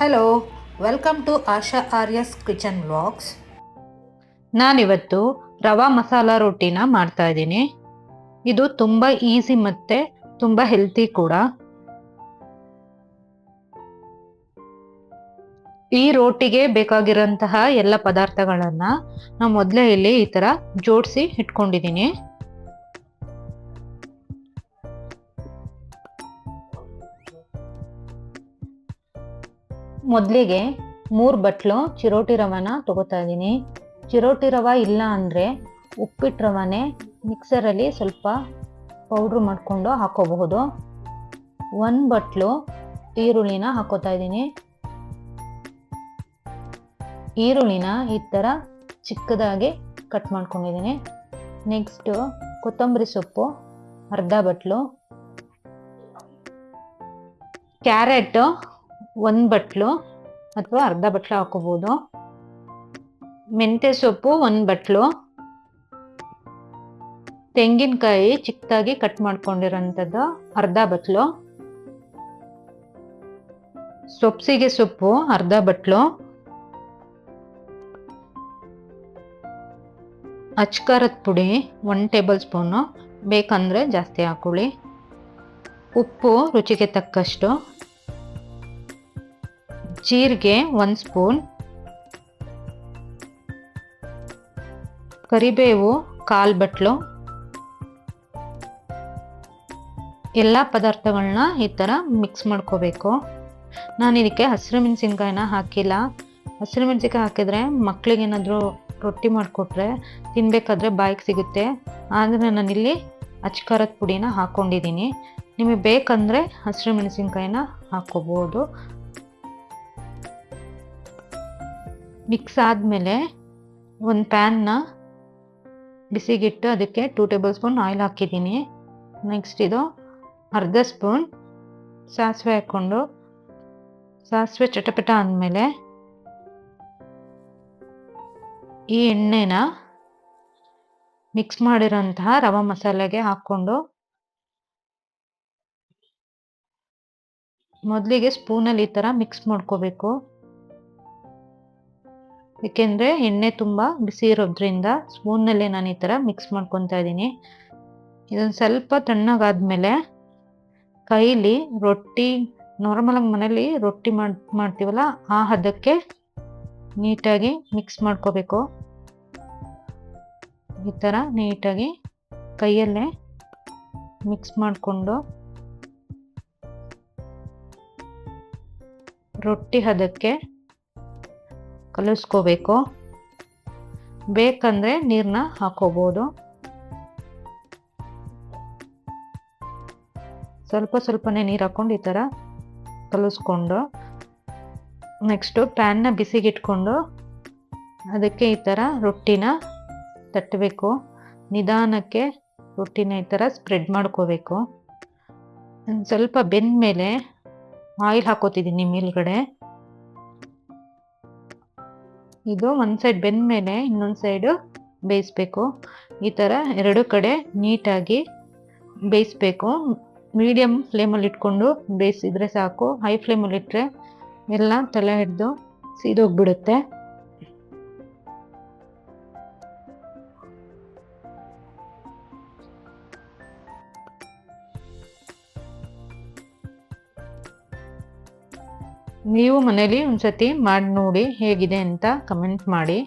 Hello, welcome to Asha Arya's kitchen vlogs. ನಾನಿವತ್ತು ರವಾ ಮಸಾಲ ರೊಟ್ಟಿನ ಮಾಡ್ತಾ ಇದ್ದೀನಿ. ಇದು ತುಂಬ ಈಸಿ ಮತ್ತು ತುಂಬ ಹೆಲ್ತಿ ಕೂಡ. ಈ ರೋಟಿಗೆ ಬೇಕಾಗಿರೋಂತಹ ಎಲ್ಲ ಪದಾರ್ಥಗಳನ್ನು ನಾನು ಮೊದಲೇ ಇಲ್ಲಿ ಈ ಥರ ಜೋಡಿಸಿ ಇಟ್ಕೊಂಡಿದ್ದೀನಿ. ಮೊದಲಿಗೆ 3 ಬಟ್ಲು ಚಿರೋಟಿ ರವಾನ ತಗೋತಾ ಇದ್ದೀನಿ. ಚಿರೋಟಿ ರವೆ ಇಲ್ಲ ಅಂದರೆ ಉಪ್ಪಿಟ್ಟು ರವಾನೆ ಮಿಕ್ಸರಲ್ಲಿ ಸ್ವಲ್ಪ ಪೌಡ್ರ್ ಮಾಡಿಕೊಂಡು ಹಾಕೋಬಹುದು. 1 ಬಟ್ಲು ಈರುಳ್ಳಿನ ಹಾಕೋತಾ ಇದ್ದೀನಿ. ಈರುಳ್ಳಿನ ಈ ಥರ ಚಿಕ್ಕದಾಗಿ ಕಟ್ ಮಾಡ್ಕೊಂಡಿದ್ದೀನಿ. ನೆಕ್ಸ್ಟು ಕೊತ್ತಂಬರಿ ಸೊಪ್ಪು ಅರ್ಧ ಬಟ್ಲು, ಕ್ಯಾರೆಟು 1 ಬಟ್ಲು ಅಥವಾ ಅರ್ಧ ಬಟ್ಲು ಹಾಕೋಬೋದು, ಮೆಂತ್ಯ ಸೊಪ್ಪು 1 ಬಟ್ಲು, ತೆಂಗಿನಕಾಯಿ ಚಿಕ್ಕದಾಗಿ ಕಟ್ ಮಾಡ್ಕೊಂಡಿರೋಂಥದ್ದು ಅರ್ಧ ಬಟ್ಲು, ಸೊಪ್ಸಿಗೆ ಸೊಪ್ಪು ಅರ್ಧ ಬಟ್ಲು, ಅಚ್ಕಾರದ ಪುಡಿ 1 ಟೇಬಲ್ ಸ್ಪೂನು, ಬೇಕಂದರೆ ಜಾಸ್ತಿ ಹಾಕೊಳ್ಳಿ, ಉಪ್ಪು ರುಚಿಗೆ ತಕ್ಕಷ್ಟು, ಜೀರಿಗೆ 1 ಸ್ಪೂನ್, ಕರಿಬೇವು 1/4 ಬಟ್ಲು. ಎಲ್ಲ ಪದಾರ್ಥಗಳನ್ನ ಈ ಥರ ಮಿಕ್ಸ್ ಮಾಡ್ಕೋಬೇಕು. ನಾನು ಇದಕ್ಕೆ ಹಸಿರು ಮೆಣಸಿನ್ಕಾಯಿನ ಹಾಕಿಲ್ಲ. ಹಸಿರು ಮೆಣಸಿನ್ಕಾಯಿ ಹಾಕಿದರೆ ಮಕ್ಕಳಿಗೇನಾದರೂ ರೊಟ್ಟಿ ಮಾಡಿಕೊಟ್ರೆ ತಿನ್ನಬೇಕಾದ್ರೆ ಬಾಯಿಗೆ ಸಿಗುತ್ತೆ. ಆದರೆ ನಾನಿಲ್ಲಿ ಅಚ್ಕಾರದ ಪುಡಿನ ಹಾಕ್ಕೊಂಡಿದ್ದೀನಿ. ನಿಮಗೆ ಬೇಕಂದರೆ ಹಸಿರು ಮೆಣಸಿನ್ಕಾಯಿನ ಹಾಕ್ಕೋಬೋದು. ಮಿಕ್ಸ್ ಆದಮೇಲೆ ಒಂದು ಪ್ಯಾನ್ನ ಬಿಸಿಗಿಟ್ಟು ಅದಕ್ಕೆ 2 ಟೇಬಲ್ ಸ್ಪೂನ್ ಆಯಿಲ್ ಹಾಕಿದ್ದೀನಿ. ನೆಕ್ಸ್ಟ್ ಇದು ಅರ್ಧ ಸ್ಪೂನ್ ಸಾಸಿವೆ ಹಾಕ್ಕೊಂಡು ಸಾಸಿವೆ ಚಟಪಟ ಅಂದಮೇಲೆ ಈ ಎಣ್ಣೆನ ಮಿಕ್ಸ್ ಮಾಡಿರೋಂತಹ ರವಾ ಮಸಾಲೆಗೆ ಹಾಕ್ಕೊಂಡು ಮೊದಲಿಗೆ ಸ್ಪೂನಲ್ಲಿ ಈ ಥರ ಮಿಕ್ಸ್ ಮಾಡ್ಕೋಬೇಕು. ಏಕೆಂದರೆ ಎಣ್ಣೆ ತುಂಬ ಬಿಸಿ ಇರೋದ್ರಿಂದ ಸ್ಪೂನ್ನಲ್ಲೇ ನಾನು ಈ ಥರ ಮಿಕ್ಸ್ ಮಾಡ್ಕೊತಾ ಇದ್ದೀನಿ. ಇದೊಂದು ಸ್ವಲ್ಪ ತಣ್ಣಗಾದ್ಮೇಲೆ ಕೈಲಿ ರೊಟ್ಟಿ ನಾರ್ಮಲಾಗಿ ಮನೇಲಿ ರೊಟ್ಟಿ ಮಾಡ್ತೀವಲ್ಲ ಆ ಹದಕ್ಕೆ ನೀಟಾಗಿ ಮಿಕ್ಸ್ ಮಾಡ್ಕೋಬೇಕು. ಈ ಥರ ನೀಟಾಗಿ ಕೈಯಲ್ಲೇ ಮಿಕ್ಸ್ ಮಾಡಿಕೊಂಡು ರೊಟ್ಟಿ ಹದಕ್ಕೆ ಕಲಿಸ್ಕೋಬೇಕು. ಬೇಕಂದರೆ ನೀರನ್ನ ಹಾಕೋಬೋದು. ಸ್ವಲ್ಪನೇ ನೀರು ಹಾಕ್ಕೊಂಡು ಈ ಥರ ಕಲಿಸ್ಕೊಂಡು ನೆಕ್ಸ್ಟು ಪ್ಯಾನ್ನ ಬಿಸಿಗಿಟ್ಕೊಂಡು ಅದಕ್ಕೆ ಈ ಥರ ರೊಟ್ಟಿನ ತಟ್ಟಬೇಕು. ನಿಧಾನಕ್ಕೆ ರೊಟ್ಟಿನ ಈ ಥರ ಸ್ಪ್ರೆಡ್ ಮಾಡ್ಕೋಬೇಕು. ಸ್ವಲ್ಪ ಬೆಂದ ಮೇಲೆ ಆಯಿಲ್ ಹಾಕೋತಿದ್ದೀನಿ ಮೇಲ್ಗಡೆ. ಇದು ಒಂದು ಸೈಡ್ ಬೆಂದ ಮೇಲೆ ಇನ್ನೊಂದು ಸೈಡು ಬೇಯಿಸ್ಬೇಕು. ಈ ಥರ 2 ಕಡೆ ನೀಟಾಗಿ ಬೇಯಿಸ್ಬೇಕು. ಮೀಡಿಯಮ್ ಫ್ಲೇಮಲ್ಲಿ ಇಟ್ಕೊಂಡು ಬೇಯಿಸಿದ್ರೆ ಸಾಕು. ಹೈ ಫ್ಲೇಮಲ್ಲಿ ಇಟ್ಟರೆ ಎಲ್ಲ ತಲೆ ಹಿಡಿದು ಸೀದೋಗ್ಬಿಡುತ್ತೆ. ನೀವು ಮನೇಲಿ ಒಂದ್ಸತಿ ಮಾಡಿ ನೋಡಿ ಹೇಗಿದೆ ಅಂತ ಕಮೆಂಟ್ ಮಾಡಿ.